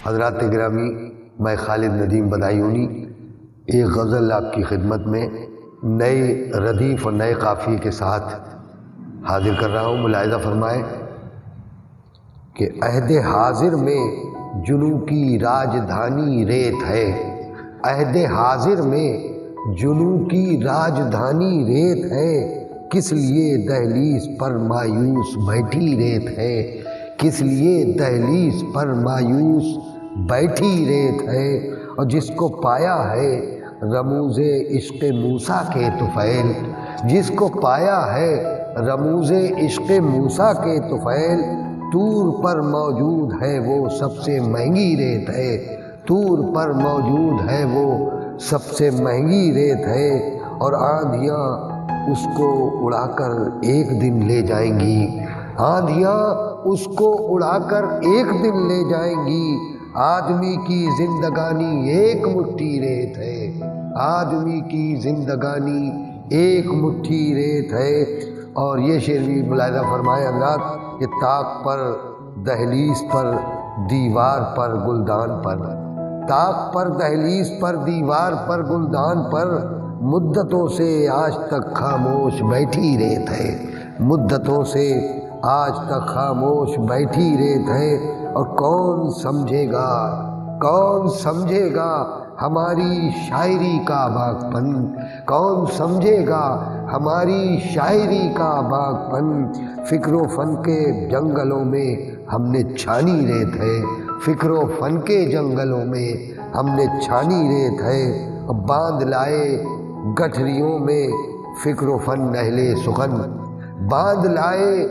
حضرات گرامی، میں خالد ندیم بدایونی ایک غزل آپ کی خدمت میں نئے ردیف اور نئے قافیے کے ساتھ حاضر کر رہا ہوں۔ ملاحظہ فرمائیں کہ عہد حاضر میں جنوں کی راجدھانی ریت ہے، عہد حاضر میں جنوں کی راجدھانی ریت ہے، کس لیے دہلیز پر مایوس بیٹھی ریت ہے، کس لیے دہلیز پر مایوس بیٹھی ریت ہے۔ اور جس کو پایا ہے رموز عشق موسیٰ کے طفیل، جس کو پایا ہے رموز عشق موسیٰ کے طفیل، طور پر موجود ہے وہ سب سے مہنگی ریت ہے، طور پر موجود ہے وہ سب سے مہنگی ریت ہے۔ اور آندھیاں اس کو اڑا کر ایک دن لے جائیں گی، آندھیاں اس کو اڑا کر ایک دن لے جائیں گی۔ آدمی کی زندگانی ایک مٹھی ریت ہے، آدمی کی زندگانی ایک مٹھی ریت ہے۔ اور یہ شعر بھی ملاحظہ فرمائے حضرات کہ طاق پر، دہلیز پر، دیوار پر، گلدان پر، طاق پر، دہلیز پر، دیوار پر، گلدان پر، مدتوں سے آج تک خاموش بیٹھی ریت ہے، مدتوں سے آج تک خاموش بیٹھی ریت ہے۔ اور کون سمجھے گا، کون سمجھے گا ہماری شاعری کا باغ پن، کون سمجھے گا ہماری شاعری کا باغ پن۔ فکر و فن کے جنگلوں میں ہم نے چھانی ریت ہے، فکر و فن کے جنگلوں میں ہم نے چھانی ریت ہے۔ باندھ لائے گٹھریوں میں فکر و فن اہل سخن، باندھ لائے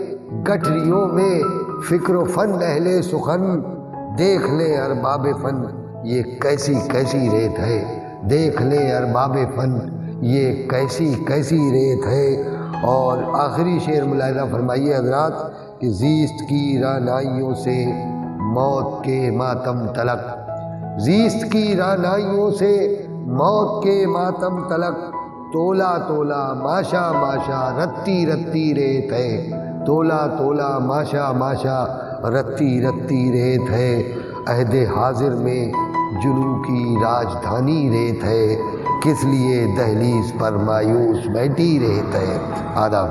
گٹھریوں میں فکر و فن اہل سخن، دیکھ لے ارباب فن یہ کیسی کیسی ریت ہے، دیکھ لے ارباب فن یہ کیسی کیسی ریت ہے۔ اور آخری شعر ملاحظہ فرمائیے حضرات کہ زیست کی رعنائیوں سے موت کے ماتم تلک، زیست کی رعنائیوں سے موت کے ماتم تلک، تولا تولا ماشا ماشا رتی رتی ریت ہے، تولا تولا ماشا ماشا رتی رتی ریت ہے۔ عہد حاضر میں جنوں کی راجدھانی ریت ہے، کس لیے دہلیز پر مایوس بیٹھی ریت ہے۔ آداب۔